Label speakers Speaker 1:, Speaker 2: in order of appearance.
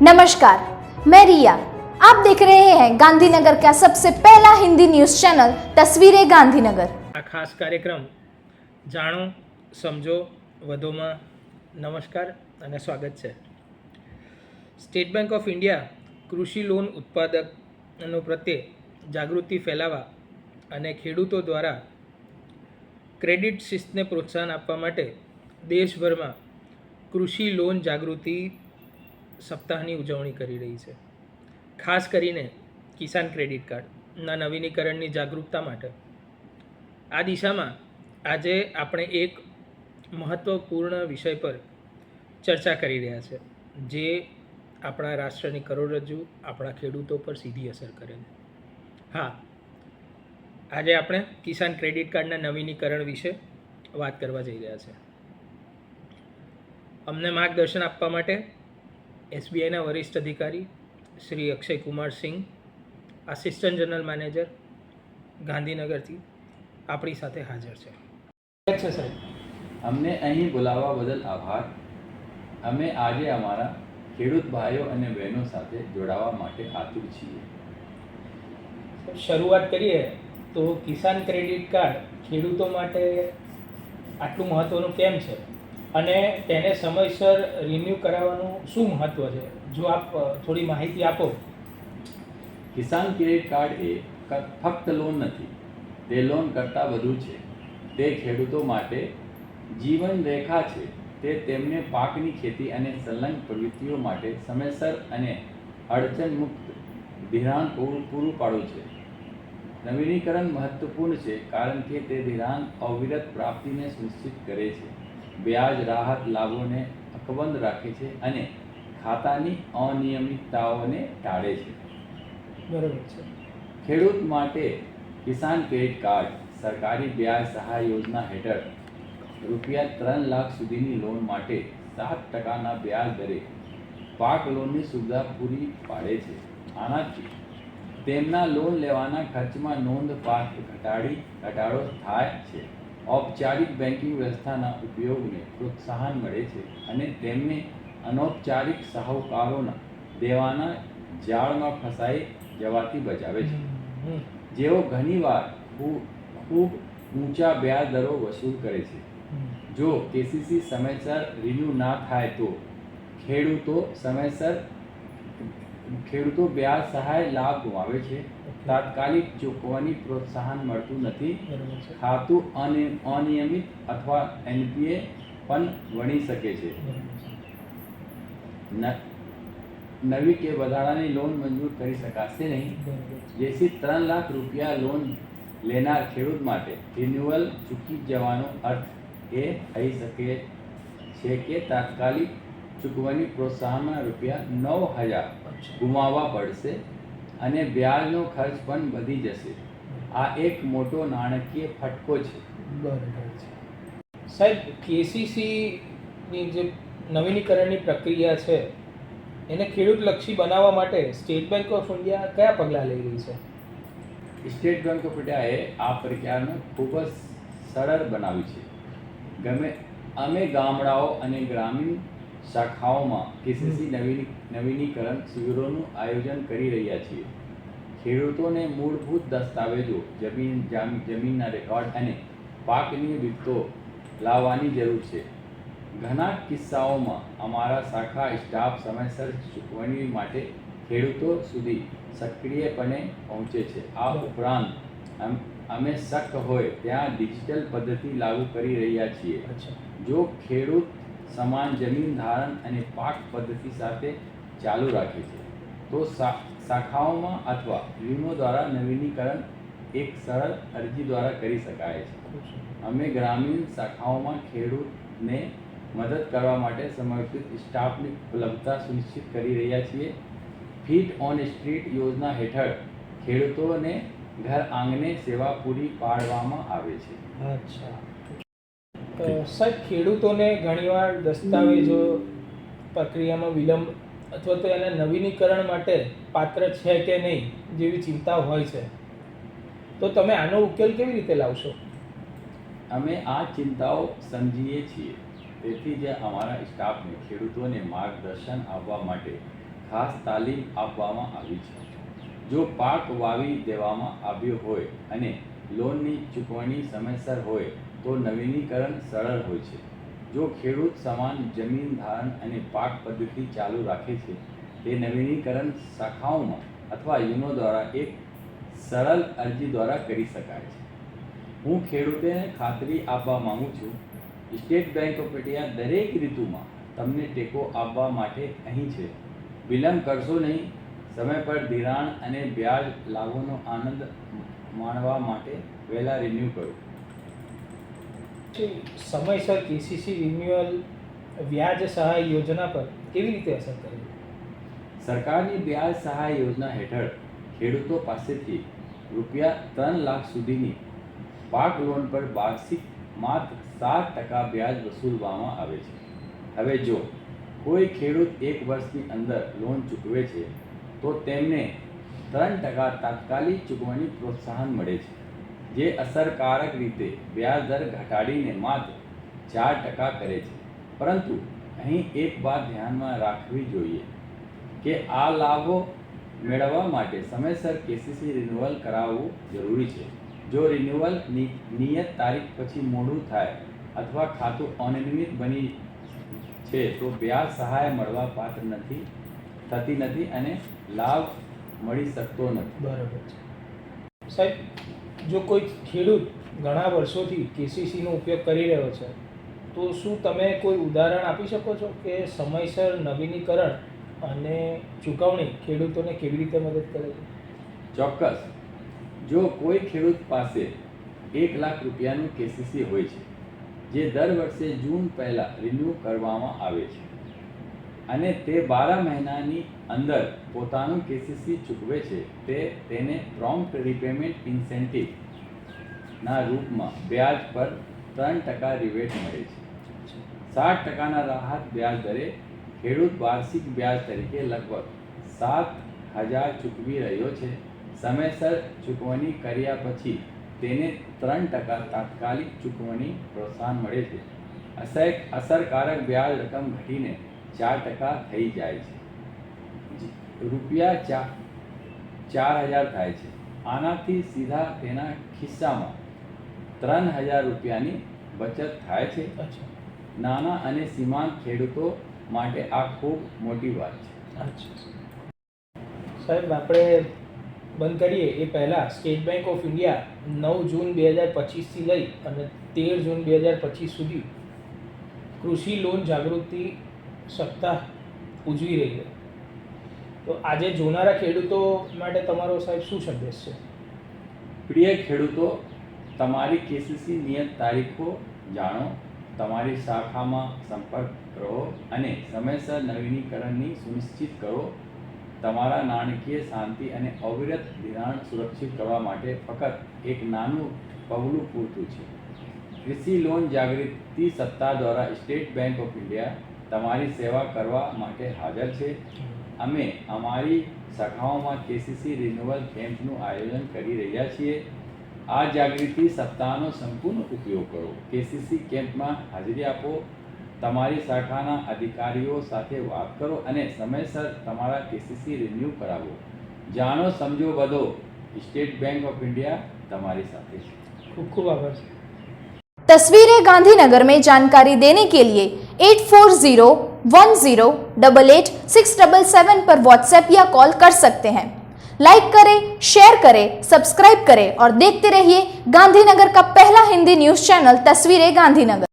Speaker 1: नमस्कार, मैं रिया। आप देख रहे हैं गांधीनगर का सबसे पहला हिंदी न्यूज़ चैनल तस्वीरें गांधीनगर।
Speaker 2: આ ખાસ કાર્યક્રમ જાણો સમજો વધુમાં નમસ્કાર અને સ્વાગત છે. સ્ટેટ બેંક ઓફ ઇન્ડિયા કૃષિ લોન ઉત્પાદનો પ્રત્યે જાગૃતિ ફેલાવવા અને ખેડૂતો દ્વારા ક્રેડિટ શિસ્તને પ્રોત્સાહન આપવા માટે દેશભરમાં કૃષિ લોન જાગૃતિ સપ્તાહની ઉજવણી કરી રહી છે. ખાસ કરીને કિસાન ક્રેડિટ કાર્ડના નવીનીકરણની જાગૃતતા માટે આ દિશામાં આજે આપણે એક મહત્ત્વપૂર્ણ વિષય પર ચર્ચા કરી રહ્યા છે, જે આપણા રાષ્ટ્રની કરોડરજ્જુ, આપણા ખેડૂતો પર સીધી અસર કરે છે. હા, આજે આપણે કિસાન ક્રેડિટ કાર્ડના નવીનીકરણ વિશે વાત કરવા જઈ રહ્યા છે. અમને માર્ગદર્શન આપવા માટે એસબીઆઈના વરિષ્ઠ અધિકારી Shri Akshay Kumar Singh, assistant general manager, ગાંધીનગરથી આપણી સાથે હાજર છે. સાહેબ,
Speaker 3: અમને અહીં બોલાવવા બદલ આભાર. અમે આજે અમારા ખેડૂત ભાઈઓ અને બહેનો સાથે જોડાવા માટે આતુર છીએ.
Speaker 2: શરૂઆત કરીએ તો કિસાન ક્રેડિટ કાર્ડ ખેડૂતો માટે આટલું મહત્ત્વનું કેમ છે અને તેને સમયસર રિન્યૂ કરાવવાનું શું મહત્ત્વ છે? જો આપ થોડી માહિતી આપો.
Speaker 3: કિસાન ક્રેડિટ કાર્ડ એ ફક્ત લોન નથી, તે લોન કરતાં વધુ છે. તે ખેડૂતો માટે જીવન રેખા છે. તે તેમને પાકની ખેતી અને સંલગ્ન પ્રવૃત્તિઓ માટે સમયસર અને અડચણ મુક્ત ધિરાણ પૂરું પાડવું છે. નવીનીકરણ મહત્વપૂર્ણ છે કારણ કે તે ધિરાણ અવિરત પ્રાપ્તિને સુનિશ્ચિત કરે છે, વ્યાજ રાહત લાભોને અકબંધ રાખે છે અને ખાતાની અનિયમિતતાઓને ટાળે છે.
Speaker 2: બરાબર છે.
Speaker 3: ખેડૂત માટે કિસાન ક્રેડિટ કાર્ડ સરકારી વ્યાજ સહાય યોજના હેઠળ રૂપિયા 3 લાખ સુધીની લોન માટે 7% વ્યાજ દરે પાક લોનની સુવિધા પૂરી પાડે છે. આનાથી તેમના લોન લેવાના ખર્ચમાં નોંધપાત્ર ઘટાડો થાય છે, ઔપચારિક બેન્કિંગ વ્યવસ્થાના ઉપયોગને પ્રોત્સાહન મળે છે અને તેમને અનૌપચારિક શાહુકારોના દેવાના જાળમાં ફસાઈ જવાથી બચાવે છે, જેઓ ઘણીવાર ખૂબ ઊંચા વ્યાજ દરો વસૂલ કરે છે. જો કેસીસી સમયસર રિન્યૂ ના થાય તો ખેડૂતો વ્યાજ સહાય લાભ ગુમાવે છે. તાત્કાલિક ચૂકવવાની પ્રોત્સાહન મળતું નથી. ખાતું અનિયમિત અથવા એનપીએ પણ બની શકે છે. નવી કે વધારાની લોન મંજૂર કરી શકાશે નહીં, જેથી 3 લાખ રૂપિયા લોન લેનાર ખેડૂત માટે રિન્યુઅલ ચૂકી જવાનો અર્થ એ થઈ શકે છે કે તાત્કાલિક ચૂકવણી પ્રોત્સાહનમાં રૂપિયા 9,000 ગુમાવવા પડશે અને વ્યાજનો ખર્ચ પણ વધી જશે. આ એક મોટો નાણાકીય ફટકો છે.
Speaker 2: બરાબર છે. સાહેબ, કેસીસીની જે નવીનીકરણની પ્રક્રિયા છે એને ખેડૂતલક્ષી બનાવવા માટે સ્ટેટ બેંક ઓફ ઇન્ડિયા કયા પગલાં લઈ રહી છે?
Speaker 3: સ્ટેટ બેંક ઓફ ઇન્ડિયાએ આ પ્રક્રિયાને ખૂબ જ સરળ બનાવી છે. અમે ગામડાઓ અને ગ્રામીણ શાખાઓમાં કેસીસી નવીનીકરણ શિબિરોનું આયોજન કરી રહ્યા છીએ. ખેડૂતોને મૂળભૂત દસ્તાવેજો, જમીનના રેકોર્ડ અને પાકની વિગતો લાવવાની જરૂર છે. ઘણા કિસ્સાઓમાં અમારા શાખા સ્ટાફ સમયસર ચૂકવણી માટે ખેડૂતો સુધી સક્રિયપણે પહોંચે છે. આ ઉપરાંત અમે શક્ય હોય ત્યાં ડિજિટલ પદ્ધતિ લાગુ કરી રહ્યા છીએ. જો ખેડૂત સમાન જમીન ધારણ અને પાક પદ્ધતિ સાથે ચાલુ રાખે છે તો શાખાઓમાં અથવા યુનો દ્વારા નવીનીકરણ એક સરળ અરજી દ્વારા કરી શકાય છે. અમે ગ્રામીણ શાખાઓમાં ખેડૂતને મદદ કરવા માટે સમર્પિત સ્ટાફની ઉપલબ્ધતા સુનિશ્ચિત કરી રહ્યા છીએ. ફીટ ઓન સ્ટ્રીટ યોજના હેઠળ ખેડૂતોને ઘર આંગણે સેવા પૂરી પાડવામાં આવે છે.
Speaker 2: અચ્છા. સાહેબ, ખેડૂતોને ઘણીવાર દસ્તાવેજો પ્રક્રિયામાં વિલંબ અથવા તો એના નવીનીકરણ માટે પાત્ર છે કે નહીં જેવી ચિંતા હોય છે, તો તમે આનો ઉકેલ કેવી રીતે લાવશો?
Speaker 3: અમે આ ચિંતાઓ સમજીએ છીએ. તેથી જ અમારા સ્ટાફને ખેડૂતોને માર્ગદર્શન આપવા માટે ખાસ તાલીમ આપવામાં આવી છે. જો પાક વાવી દેવામાં આવ્યો હોય અને લોનની ચૂકવણી સમયસર હોય તો નવીનીકરણ સરળ હોય છે. જો ખેડૂત સમાન જમીન ધારણ અને પાક પદ્ધતિ ચાલુ રાખે છે, તે નવીનીકરણ શાખાઓમાં અથવા યુનો દ્વારા એક સરળ અરજી દ્વારા કરી શકાય છે. હું ખેડૂતોને ખાતરી આપવા માંગુ છું, સ્ટેટ બેંક ઓફ ઇન્ડિયા દરેક ઋતુમાં તમને ટેકો આપવા માટે અહીં છે. વિલંબ કરશો નહીં. સમય પર ધિરાણ અને વ્યાજ લાભોનો આનંદ માણવા માટે વહેલા રિન્યૂ કરો.
Speaker 2: સમયસર કેસીસી રિન્યુઅલ વ્યાજ સહાય યોજના પર કેવી રીતે અસર કરે છે?
Speaker 3: સરકારની વ્યાજ સહાય યોજના હેઠળ ખેડૂતો પાસેથી ₹3 લાખ સુધીની પાક લોન પર વાર્ષિક માત્ર 7% વ્યાજ વસૂલવામાં આવે છે. હવે જો કોઈ ખેડૂત 1 વર્ષની અંદર લોન ચૂકવે છે તો તેમને 3% તાત્કાલિક ચૂકવણી પ્રોત્સાહન મળે છે, જે અસરકારક રીતે વ્યાજ દર ઘટાડીને માત્ર 4% કરે છે. પરંતુ અહીં એક વાત ધ્યાનમાં રાખવી જોઈએ કે આ લાભો મેળવવા માટે સમયસર કેસીસી રિન્યુઅલ કરાવવું જરૂરી છે. જો રિન્યુઅલ નિયત તારીખ પછી મોડું થાય અથવા ખાતું અનિયમિત બની છે તો વ્યાજ સહાય મળવા પાત્ર થતી નથી અને લાભ મળી શકતો નથી.
Speaker 2: બરાબર છે. સાહેબ, જો કોઈ ખેડૂત ઘણા વર્ષોથી કેસીસીનો ઉપયોગ કરી રહ્યો છે તો શું તમે કોઈ ઉદાહરણ આપી શકો છો કે સમયસર નવીનીકરણ અને ચૂકવણી ખેડૂતોને કેવી રીતે મદદ કરે છે?
Speaker 3: ચોક્કસ. જો કોઈ ખેડૂત પાસે 1 લાખ રૂપિયાનું કેસીસી હોય છે, જે દર વર્ષે જૂન પહેલાં રિન્યૂ કરવામાં આવે છે અને તે 12 મહિનાની અંદર પોતાનું કેસીસી ચૂકવે છે, તેને પ્રોમ્પ્ટ રીપેમેન્ટ ઇન્સેન્ટિવના રૂપમાં વ્યાજ પર 3% રિબેટ મળે છે. 7%ના રાહત વ્યાજ દરે ખેડૂત વાર્ષિક વ્યાજ તરીકે લગભગ 7,000 ચૂકવી રહ્યો છે. સમયસર ચૂકવણી કર્યા પછી તેને 3% તાત્કાલિક ચૂકવણી પ્રોત્સાહન મળે છે. અસરકારક વ્યાજ રકમ ઘટીને 4% થઈ જાય છે. ₹4,000 થાય છે. આનાથી સીધા તેના ખિસ્સામાં ₹3,000ની બચત થાય છે. નાના અને સીમાંત ખેડૂતો માટે આ ખૂબ મોટી વાત છે.
Speaker 2: સાહેબ, આપણે બંધ કરીએ એ પહેલાં સ્ટેટ બેંક ઓફ ઇન્ડિયા 9 જૂન 2025થી લઈ અને 13 જૂન 2025 સુધી કૃષિ લોન જાગૃતિ સપ્તાહ ઉજવી રહી છે. તો આજે જોનારા ખેડૂતો માટે તમારો સાહેબ શું સંદેશ છે?
Speaker 3: પ્રિય ખેડૂતો, તમારી કેસીસી નિયત તારીખો જાણો, તમારી શાખામાં સંપર્ક કરો અને સમયસર નવીનીકરણની સુનિશ્ચિત કરો. તમારા નાણાકીય શાંતિ અને અવિરત ધિરાણ સુરક્ષિત કરવા માટે ફક્ત એક નાનું પગલું પૂરતું છે. કૃષિ લોન જાગૃતિ સપ્તાહ દ્વારા સ્ટેટ બેંક ઓફ ઇન્ડિયા તમારી સેવા કરવા માટે હાજર છે. અમે અમારી શાખાઓમાં કેસીસી રિન્યુઅલ કેમ્પનું આયોજન કરી રહ્યા છીએ. આ જાગૃતિ સપ્તાહનો સંપૂર્ણ ઉપયોગ કરો. કેસીસી કેમ્પમાં હાજરી આપો, તમારી શાખાના અધિકારીઓ સાથે વાત કરો અને સમયસર તમારા કેસીસી રિન્યૂ કરાવો. જાણો, સમજો, વધો. સ્ટેટ બેંક ઓફ इंडिया તમારી સાથે છે.
Speaker 2: खूब खूब आभार.
Speaker 1: तस्वीरें गांधीनगर में जानकारी देने के लिए 8401088677 पर व्हाट्सएप या कॉल कर सकते हैं. लाइक करें, शेयर करें, सब्सक्राइब करें और देखते रहिए गांधीनगर का पहला हिंदी न्यूज चैनल तस्वीरें गांधीनगर.